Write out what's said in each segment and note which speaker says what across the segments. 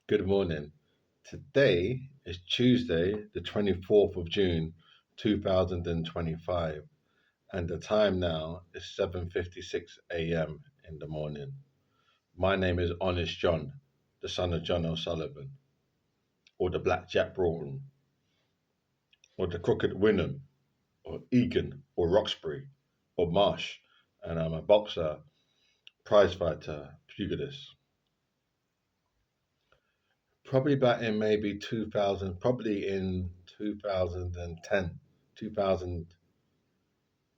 Speaker 1: Good morning. Today is Tuesday, the 24th of June, 2025, and the time now is 7:56 a.m. in the morning. My name is Honest John, the son of John O'Sullivan, or the Black Jack Broughton, or the Crooked Wynnum, or Egan, or Roxbury, or Marsh, and I'm a boxer, prizefighter, pugilist. Probably back in maybe 2000, probably in 2010, 2000,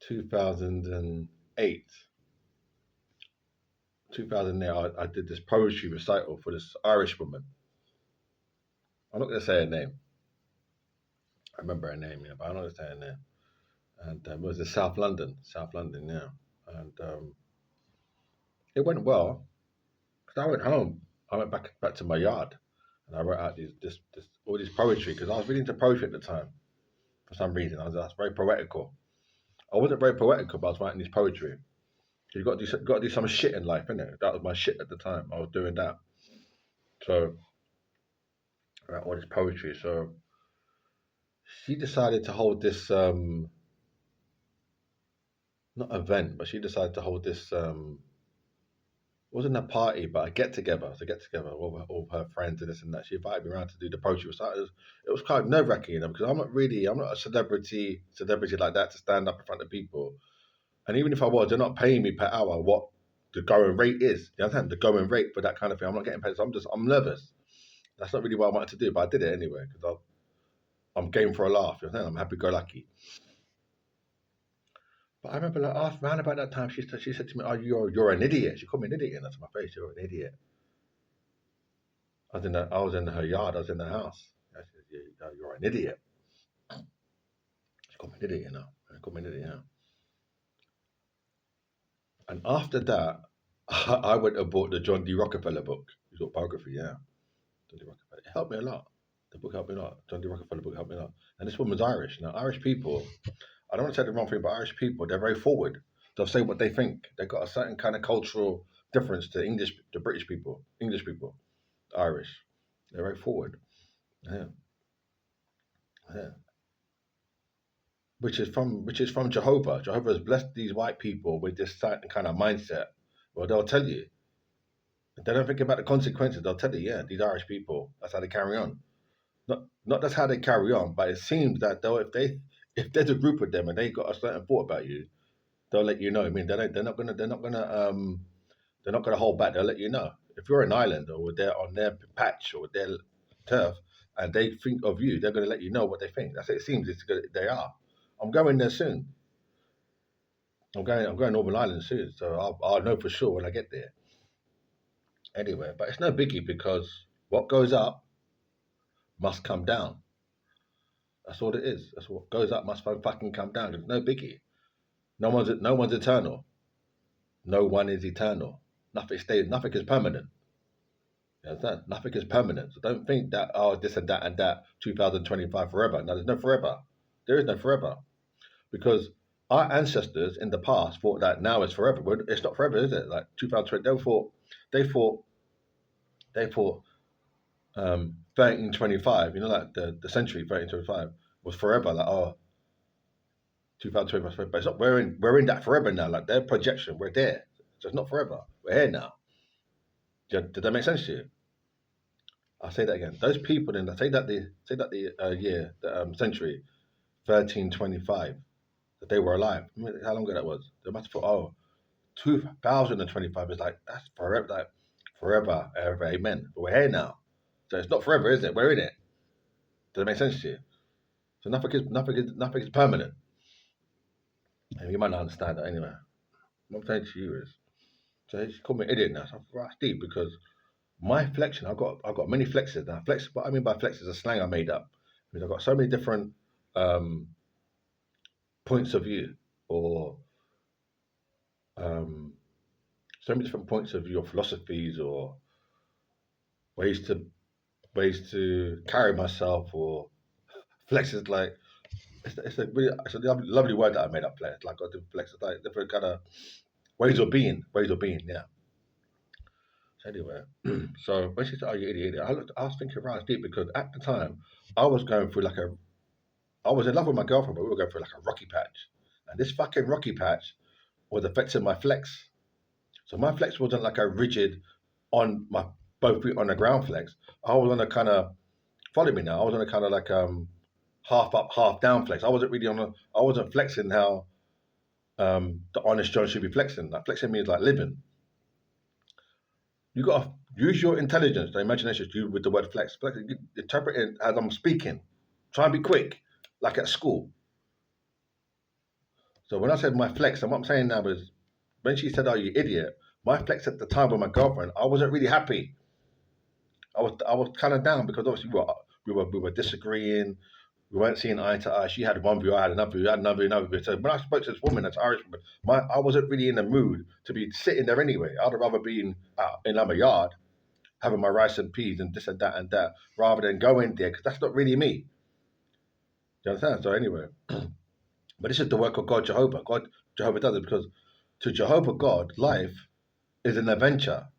Speaker 1: 2008, 2008, I did this poetry recital for this Irish woman. I'm not going to say her name. I remember her name, yeah, but I'm not going to say her name. And it was in South London, yeah. And it went well because I went home. I went back to my yard and I wrote out all this poetry because I was really into poetry at the time for some reason. I was very poetical. I wasn't very poetical, but I was writing this poetry. You got to do some shit in life, innit? That was my shit at the time. I was doing that. So all this poetry. So she decided to hold this not event, but she decided to hold this wasn't a party, but a get together. It's a get together with all her friends and this and that. She invited me around to do the poetry. It was kind of nerve wracking, because I'm not a celebrity like that to stand up in front of people. And even if I was, they're not paying me per hour what the going rate is. You understand? The going rate for that kind of thing. I'm not getting paid. So I'm nervous. That's not really what I wanted to do, but I did it anyway because I'm game for a laugh. You know, I'm happy go lucky. But I remember like after around about that time, she said to me, "Oh, you're an idiot." She called me an idiot, and that's my face. You're an idiot. I was in her yard. I was in the house. I said, "You're an idiot." She called me an idiot, She called me an idiot, And after that, I went and bought the John D. Rockefeller book. His autobiography, yeah. John D. Rockefeller. It helped me a lot. The book helped me a lot. John D. Rockefeller book helped me a lot. And this woman's Irish. Now, Irish people, I don't want to say the wrong thing, but Irish people, they're very forward. They'll say what they think. They've got a certain kind of cultural difference to British people, English people, Irish. They're very forward. Yeah, yeah. Which is from Jehovah. Jehovah has blessed these white people with this certain kind of mindset. Well, they'll tell you. They don't think about the consequences. They'll tell you, yeah, these Irish people, that's how they carry on. Not that's how they carry on, but it seems that though if there's a group of them and they got a certain thought about you, they'll let you know. I mean, they're not gonna hold back. They'll let you know. If you're an island or they're on their patch or their turf, and they think of you, they're gonna let you know what they think. That's it. It seems they are. I'm going there soon. I'm going Northern Ireland soon, so I'll know for sure when I get there. Anyway, but it's no biggie because what goes up must come down. That's all it is. That's what goes up must fucking come down. It's no biggie. No one's eternal. No one is eternal. Nothing stays. Nothing is permanent. You understand? Nothing is permanent. So don't think that this and that 2025 forever. No, there's no forever. There is no forever because our ancestors in the past thought that now is forever. But it's not forever, is it? Like 2020, they thought they thought 1325. You know, like the century 1325 was forever. Like 2025, but it's not. We're in that forever now. Like their projection, we're there. So it's not forever. We're here now. Did that make sense to you? I'll say that again. Those people in that say that the year, the century, 1325, that they were alive. I mean, how long ago that was? They must have thought, 2025 is like that's forever, like forever, ever, amen. But we're here now, so it's not forever, is it? We're in it. Does that make sense to you? So nothing is permanent. And you might not understand that anyway. What I'm saying to you is, so she called me an idiot now. So I'm right deep because my flexion, I've got many flexes now. Flex, what I mean by flex is a slang I made up. Because I've got so many different um, points of view, or um, so many different points of view, or philosophies, or ways to ways to carry myself, or flex is like it's a lovely word that I made up. Flex, like I do flex, it's like different kind of ways of being, Yeah. Anyway, so when she said, "Oh, you idiot," I was thinking right deep because at the time I was going through I was in love with my girlfriend, but we were going through like a rocky patch, and this fucking rocky patch was affecting my flex. So my flex wasn't like a rigid on my both feet on the ground flex. I was on a kind of follow me now. I was on a kind of like half up, half down flex. I wasn't really I wasn't flexing how the honest John should be flexing. Like flexing means like living. You gotta use your intelligence, the imagination to use with the word flex. Flex, interpret it as I'm speaking. Try and be quick, like at school. So when I said my flex, and what I'm saying now is when she said, "Oh, you idiot," my flex at the time with my girlfriend, I wasn't really happy. I was kind of down because obviously we were disagreeing. We weren't seeing eye to eye. She had one view, I had another view, I had another view. So when I spoke to this woman, that's Irish woman, I wasn't really in the mood to be sitting there anyway. I'd rather be in my yard having my rice and peas and this and that, rather than going there because that's not really me. Do you understand? So anyway, but this is the work of God Jehovah. God Jehovah does it because to Jehovah God, life is an adventure.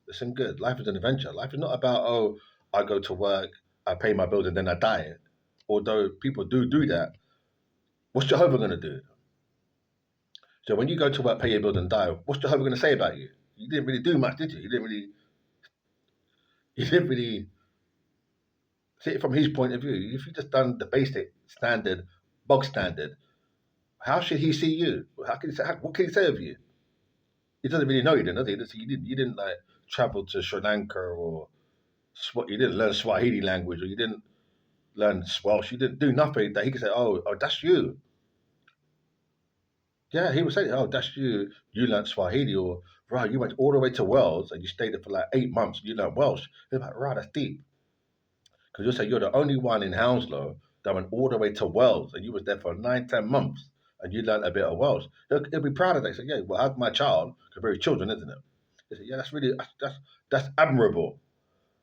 Speaker 1: Listen good. Life is an adventure. Life is not about, oh, I go to work, I pay my bills, and then I die. Although people do that, what's Jehovah going to do? So when you go to work, pay your bills, and die, what's Jehovah going to say about you? You didn't really do much, did you? You didn't really see it from his point of view. If you just done the basic standard, bog standard, how should he see you? How can he say? What can he say of you? He doesn't really know you, then, does he? You didn't like travel to Sri Lanka or you didn't learn Swahili language or you didn't learn Welsh. You didn't do nothing that he could say, oh, that's you. Yeah, he would say, oh, that's you. You learned Swahili or right, you went all the way to Wales and you stayed there for like 8 months. You learned Welsh. He's like, right, that's deep. Because you'll say you're the only one in Hounslow that went all the way to Wales and you was there for 9, 10 months and you learned a bit of Welsh. He'll be proud of that. He said, yeah, well, how's my child? Because we're children, isn't it? He said, yeah, that's really that's admirable.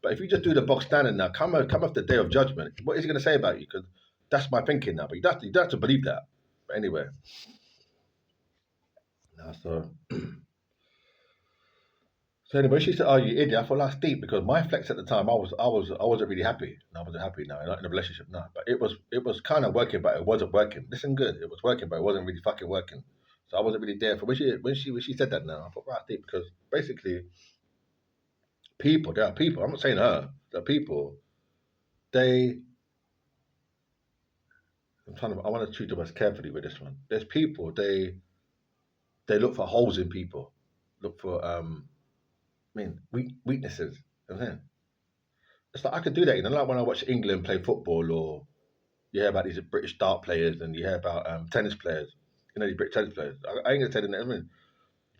Speaker 1: But if you just do the box standard now, come off the day of judgment, what is he going to say about you? Because that's my thinking now. But you don't have to believe that. But anyway, now so anyway, she said, "Oh, you idiot!" I thought that's deep because my flex at the time, I wasn't really happy. I wasn't happy now, not in a relationship now. But it was kind of working, but it wasn't working. Listen, good, it was working, but it wasn't really fucking working. So I wasn't really there for when she said that. Now I thought right deep because basically there are people. I'm not saying her. There are people. They I want to treat them as carefully with this one. There's people they look for holes in people, look for weaknesses. You know what I'm saying? It's like I could do that. Like when I watch England play football, or you hear about these British dart players, and you hear about tennis players. These British tennis players. I ain't gonna say the name. I mean,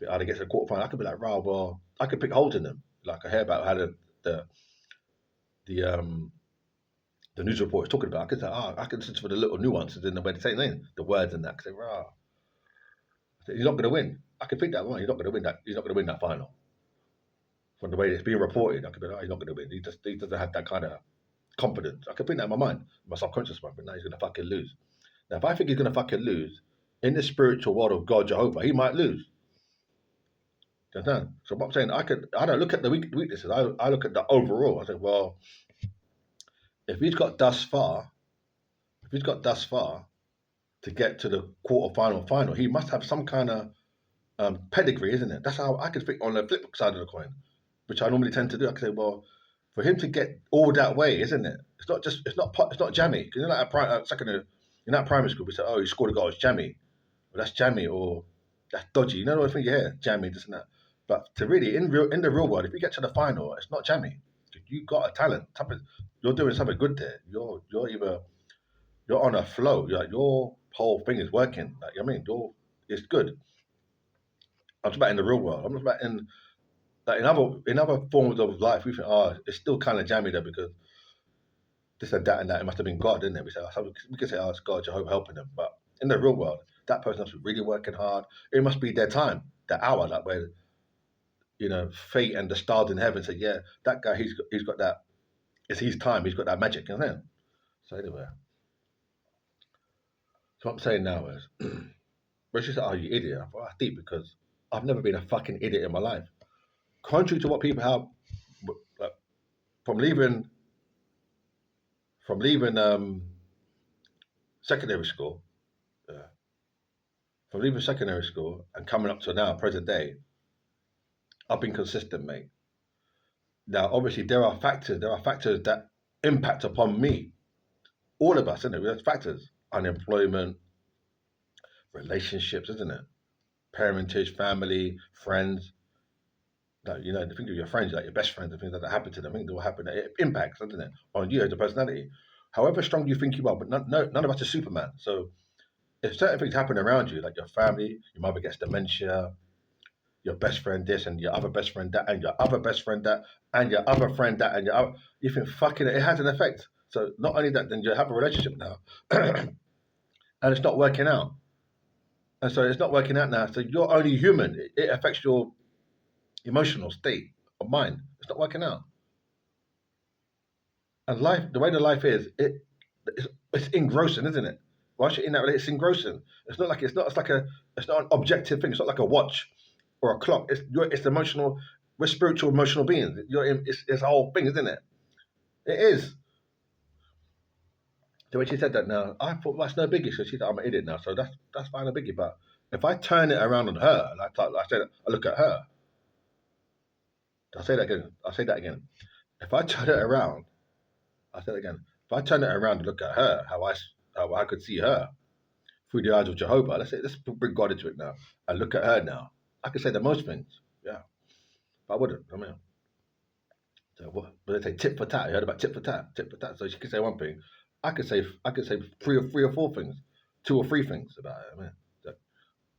Speaker 1: how they get to the quarterfinal, I could be like, "Wow, well, I could pick holes in them." Like I hear about how the the um the news report is talking about. I could say, I can listen for the little nuances in the way they say the words and that. I could say, "Wow, he's not going to win." I can think that one. He's not going to win that. He's not going to win that final. From the way it's being reported, I could be like, he's not going to win. He doesn't have that kind of confidence. I can think that in my mind, my subconscious mind. But now he's going to fucking lose. Now, if I think he's going to fucking lose in the spiritual world of God Jehovah, he might lose. Do you understand? So what I'm saying, I don't look at the weaknesses. I look at the overall. I say, well, if he's got thus far, if he's got thus far to get to the final, he must have some kind of pedigree, isn't it? That's how I could think on the flip side of the coin, which I normally tend to do. I could say, well, for him to get all that way, isn't it? It's not jammy. Because in that primary school, we say, oh, he scored a goal, it's jammy. Well, that's jammy or that's dodgy. You know what I think you hear? Jammy, this and that. But to really in the real world, if you get to the final, it's not jammy. You got a talent. You're doing something good there. You're on a flow. Your whole thing is working. Like I mean, it's good. I'm talking about in the real world. I'm talking about in like in other forms of life. We think, it's still kind of jammy there because this and that and that. It must have been God, didn't it? We can say, it's God, Jehovah helping them. But in the real world, that person must be really working hard. It must be their time, their hour, like where fate and the stars in heaven say, yeah, that guy, he's got that. It's his time. He's got that magic, you know. So anyway, so what I'm saying now is, when she said, "Oh, you idiot," I thought, that's deep because I've never been a fucking idiot in my life. Contrary to what people have from leaving secondary school, uh, from leaving secondary school and coming up to now, present day, I've been consistent, mate. Now, obviously, there are factors that impact upon me. All of us, isn't it? There's factors: unemployment, relationships, isn't it? Parentage, family, friends. Like, you know, think of your friends, like your best friends, and things like that happen to them. I think they will happen. It impacts, doesn't it, on you as a personality. However strong you think you are, but none of us are Superman. So if certain things happen around you, like your family, your mother gets dementia, your best friend this, and your other best friend that, and your other best friend that, and your other friend that, and your other, you think fucking it has an effect. So not only that, then you have a relationship now, and it's not working out. And so it's not working out now. So you're only human. It affects your emotional state of mind. It's not working out. And life, the way the life is, it's engrossing, isn't it? Once you're in that relationship, it's engrossing. It's not an objective thing. It's not like a watch or a clock. It's emotional. We're spiritual, emotional beings. It's a whole thing, isn't it? It is. So when she said that now, I thought that's no biggie. So she said, I'm an idiot now. So that's fine, a biggie. But if I turn it around on her, like I said, I look at her. I'll say that again. I'll say that again. If I turn it around, I'll say it again. If I turn it around and look at her, how I could see her through the eyes of Jehovah. Let's bring God into it now and look at her now. I could say the most things, yeah, but I wouldn't. I mean, so what? But they say tit for tat. You heard about tit for tat, tit for tat. So she could say one thing. I could say three or four things, two or three things about it. I mean, so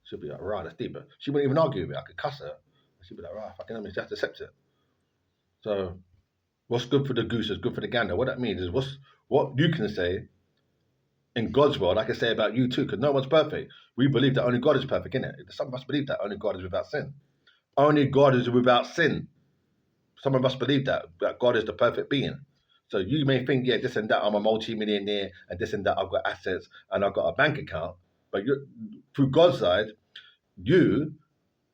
Speaker 1: she'll be like, right, that's deep. But she wouldn't even argue with me. I could cuss her. She'd be like, right, fucking, I mean, she has to accept it. So what's good for the goose is good for the gander. What that means is what you can say in God's world, I can say about you too, because no one's perfect. We believe that only God is perfect, innit? Some of us believe that only God is without sin. Only God is without sin. Some of us believe that God is the perfect being. So you may think, yeah, this and that, I'm a multi-millionaire, and this and that, I've got assets, and I've got a bank account. But through God's side, you,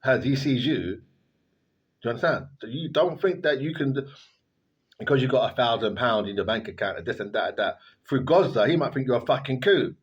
Speaker 1: as He sees you, do you understand? So you don't think that you can, because you got £1,000 in your bank account and this and that and that. Through God's side, He might think you're a fucking coup.